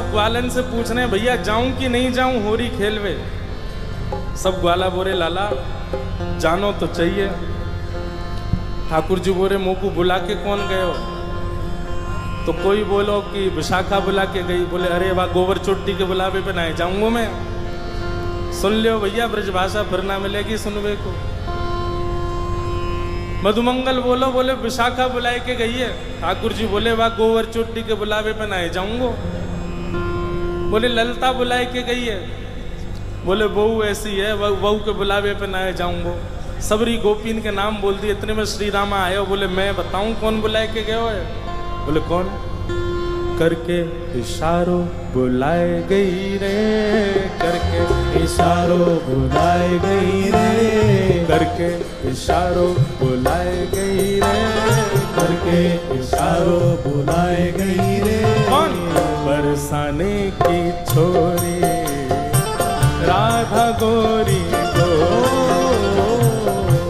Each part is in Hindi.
सब ग्वालन से पूछ रहे हैं भैया जाऊं कि नहीं जाऊं होरी खेलवे। सब ग्वाला बोरे लाला जानो तो चाहिए। ठाकुर जी बोरे मुँह को बुला के कौन गए हो? तो कोई बोलो कि विशाखा बुला के गई। बोले अरे वाह गोबर चोटी के बुलावे पे ना जाऊंगा मैं। सुन लियो भैया ब्रजभाषा फिर ना मिलेगी सुनवे को। मधुमंगल बोलो बोले विशाखा बुलाए के गई है। ठाकुर जी बोले वाह गोबर चोटी के बुलावे पे ना जाऊंगा। बोले ललता बुलाए के गई है। बोले बहू ऐसी है बहू के बुलावे पे ना जाऊंगा। सबरी गोपीन के नाम बोल दिए। इतने में श्री रामा आए हो। बोले मैं बताऊं कौन बुलाए के गए हो? बोले कौन? करके इशारों बुलाए गई रे, करके इशारों बुलाए गई रे, करके इशारों बुलाए गई रे, करके इशारों बुलाए गई रे। कौन? बरसाने की छोरी राधा गोरी को,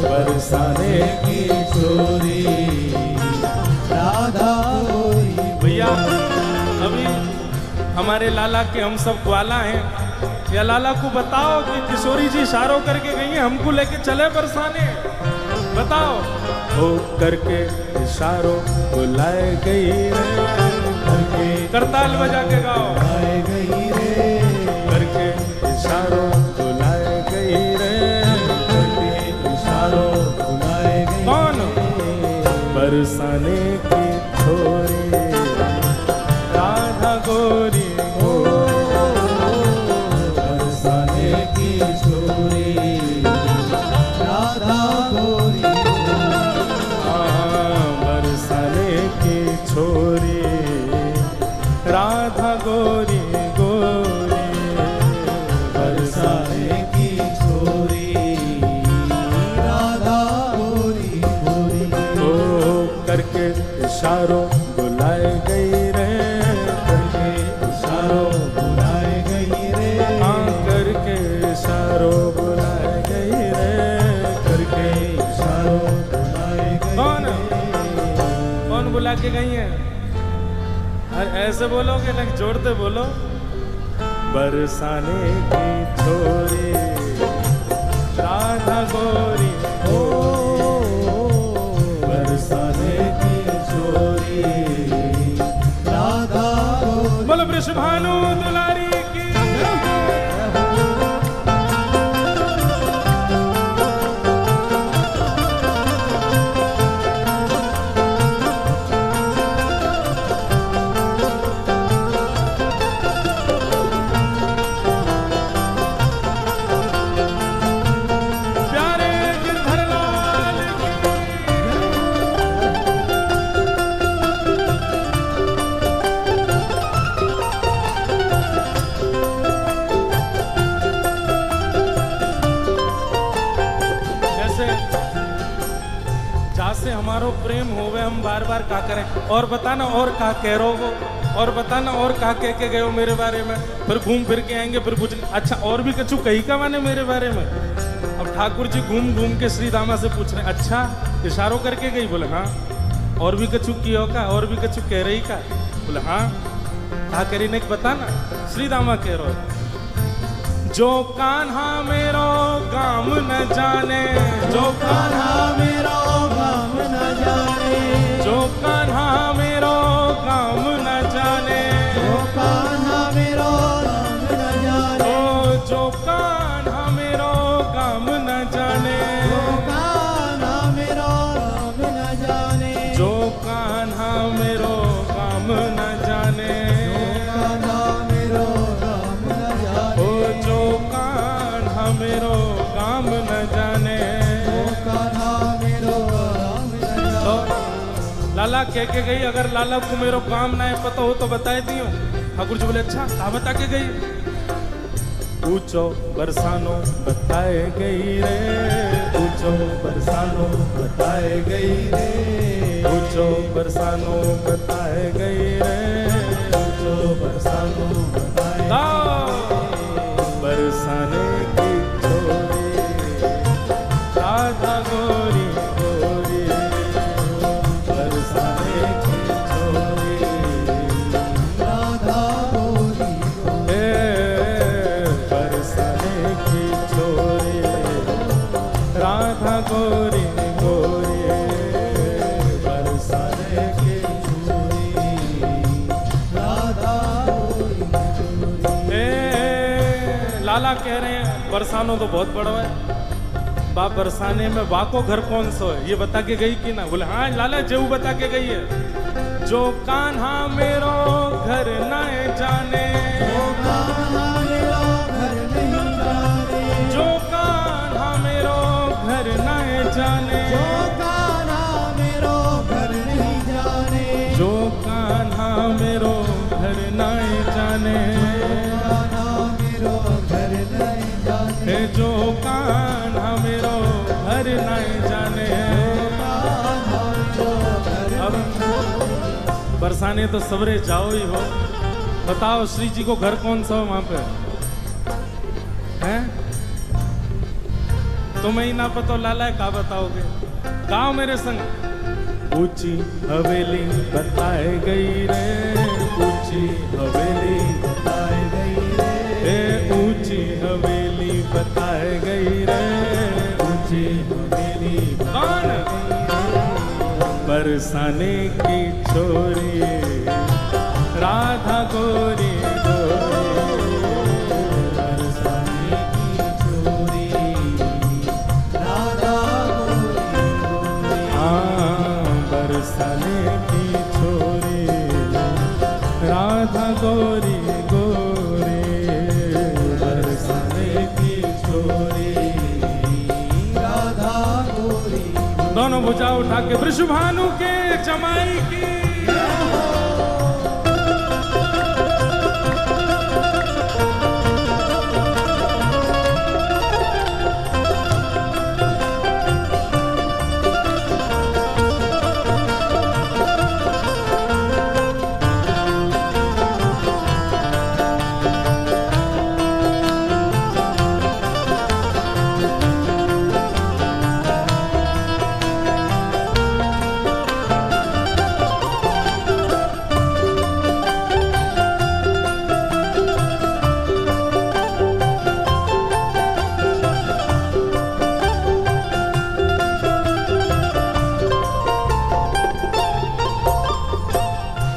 बरसाने की छोरी राधा गोरी। भैया अभी हमारे लाला के हम सब ग्वाला हैं। या लाला को बताओ कि किशोरी जी इशारों करके गई हैं, हमको लेके चले बरसाने। बताओ। हो करके इशारों बुलाए गई रे, करके करताल बजा के गाओ। बुलाए गई रे, करके इशारों बुलाए गई रे, करके इशारों बुलाए गई। कौन? बरसाने की छोरी राधा गोरी हो, बरसाने की छोरी राधा गोरी। बरसाने की छोरी राधा गोरी गोरी, बरसाने की छोरी राधा गोरी गोरी। ओ करके इशारों बुलाए गई रे, करके इशारों बुलाए गई रे, हाँ करके इशारों बुलाए गई रे, करके इशारों बुलाए गई। कौन? कौन बुला के गई है? अरे ऐसे बोलोगे ना जोड़ते बोलो। बरसाने की छोरी राधा गोरी हो, बरसाने की छोरी राधा गोरी। बोलो वृषभानु दुलारी की। प्यारे गिरधर लाल की। जैसे जासे हमारो प्रेम होवे हम बार बार का करें। और बताना और का कह रो वो, और बताना और का कह के गए हो मेरे बारे में। फिर घूम फिर के आएंगे फिर पूछ अच्छा और भी कछु कही का माने मेरे बारे में। अब ठाकुर जी घूम घूम के श्री दामा से पूछ रहे अच्छा इशारों करके गई? बोले हाँ। और भी कछु कियो का? और भी कछु कह रही का? बोले हाँ। कहा करी ने बताना। श्री दामा कह रो जो कान्हा मेरो काम न जाने, जो कान्हा मेरो काम न जाने, जो कान्हा मेरो काम न जाने, जो कान्हा मेरो काम न जाने, ओ जो कान्हा मेरो काम न जाने, जो कान्हा मेरो काम न जाने, जो कान्हा मेरो काम न जाने, कान्हा मेरो काम न जाने, ओ जो कान्हा मेरो काम न जाने। कान्हा मेरो काम न जाने। लाला कह के गई अगर लाला को मेरो काम ना है पता हो तो बताए दियो। ठाकुर जी बोले अच्छा कहा बता के गई? पूछो बरसानो बताए गई रे, पूछो बरसानो बताए गई रे, पूछो बरसानो बताए गई रे, पूछो बरसानो बताए बरसाने की छोरी राधा गोरी गोरी, बरसाने की छोरी राधा गोरी लाला कह रहे हैं बरसानो तो बहुत बड़ा है, बाप बरसाने में बाको घर कौन सा है ये बता के गई कि ना? बोले हाँ लाला जेऊ बता के गई है। जो कान्हा मेरो घर न जाने, जो कान्हा मेरो घर नहीं जाने, जो कान्हा मेरो घर न जाने, जो कान्हा मेरो घर नहीं जाने, जो कान्हा मेरो घर न जाने, कान्हा मेरो घर नहीं जाने, जो कान्हा मेरो घर न जाने। अब बरसाने तो सवरे जाओ ही हो, बताओ श्री जी को घर कौन सा हो वहां पे हैं? तुम्हें ही ना पता लाला का बताओगे? गाओ मेरे संग। ऊंची हवेली बताए गई रे, ऊंची हवेली बताए गई रे, ऊंची हवेली बताए गई रे, ऊंची हवेली कौन? बरसाने की छोरी राधा गोरी गोरी, बरसाने की छोरी राधा गोरी गोरी, हाँ बरसाने की छोरी राधा गोरी गोरी, बरसाने की छोरी राधा गोरी। दोनों भुजा उठा के वृषभानु के जमाई की।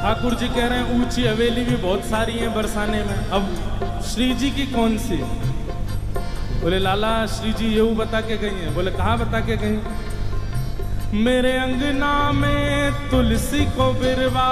ठाकुर जी कह रहे हैं ऊंची हवेली भी बहुत सारी हैं बरसाने में, अब श्री जी की कौन सी? बोले लाला श्री जी ये बता के गई हैं। बोले कहाँ बता के गई? मेरे अंगना में तुलसी को बिरवा,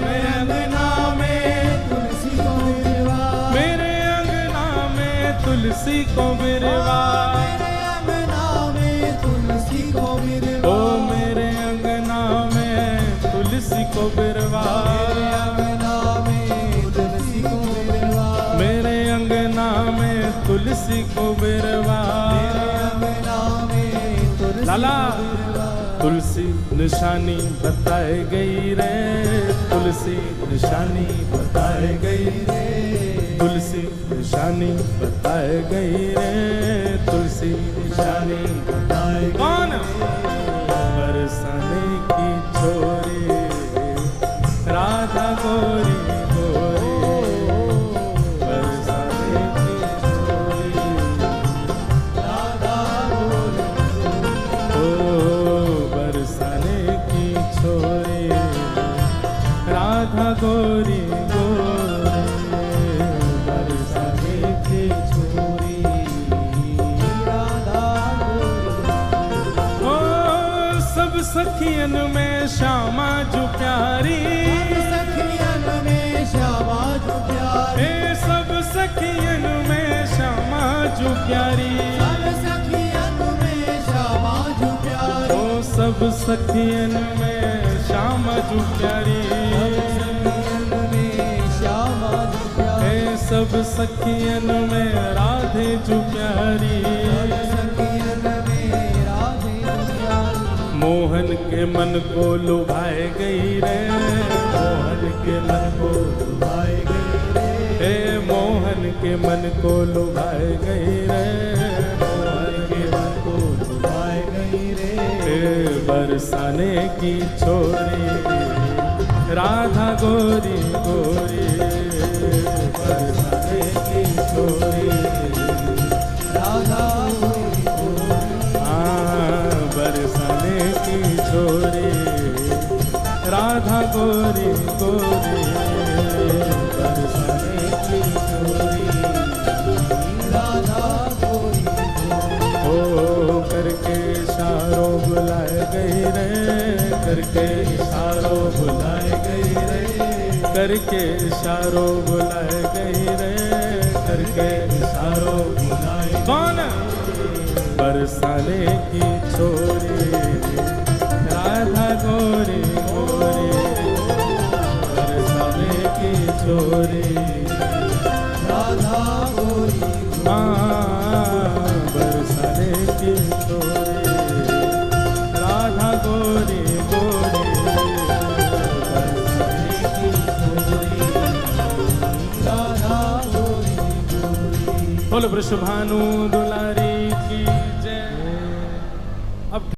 मेरे अंगना में तुलसी को बिरवा, मेरे अंगना में तुलसी को बिरवा, मेरे अंगना में तुलसी को बिरवा, ओ मेरे अंगना में तुलसी को बिरवा, मेरे अंगना में तुलसी को बिरवा, मेरे अंगना में तुलसी को बिरवा। मेरे अंगना में तुलसी लाला को बिरवा, तुलसी निशानी बताए गई रे, तुलसी निशानी बताए गई रे, तुलसी निशानी बताए गई रे, तुलसी निशानी बताए गई कौन? बरसाने की छोरी राधा गोरी गोरी, बरसाने की छोरी राधा गोरी, ओ बरसाने की छोरी राधा गोरी गोरी, बरसाने की छोरी राधा गोरी। ओ सब सखियन में श्यामा जो प्यारी, सखियन में श्यामा जो प्यारी, ए सब सखियन में श्यामा जो प्यारी, सब सखियन में श्यामा जो प्यारी, ओ सब सखियन में श्यामा जो प्यारी, सखियन में श्यामा जो प्यारी, ए सब सखियन में राधे जो प्यारी, सखियन में राधे जो प्यारी, मोहन के मन को लुभाए गई रे, मोहन के मन को लुभाए गई रे, हे मोहन के मन को लुभाए गई रे, मोहन के मन को लुभाए गई रे, हे बरसाने की छोरी राधा गोरी गोरी, बरसाने की छोरी राधा गोरी गोरी, हाँ बरसाने की छोरी राधा गोरी गोरी, बरसाने की छोरी राधा करके इशारों बुलाए गई रे, करके इशारों बुलाए। कौन? बरसाने की छोरी राधा गोरी गोरी, बरसाने की छोरी राधा गोरी, बरसाने की छोरी राधा गोरी गोरी, बरसाने की छोरी राधा गोरी गोरी। बोल वृषभानु दुलारी की जय।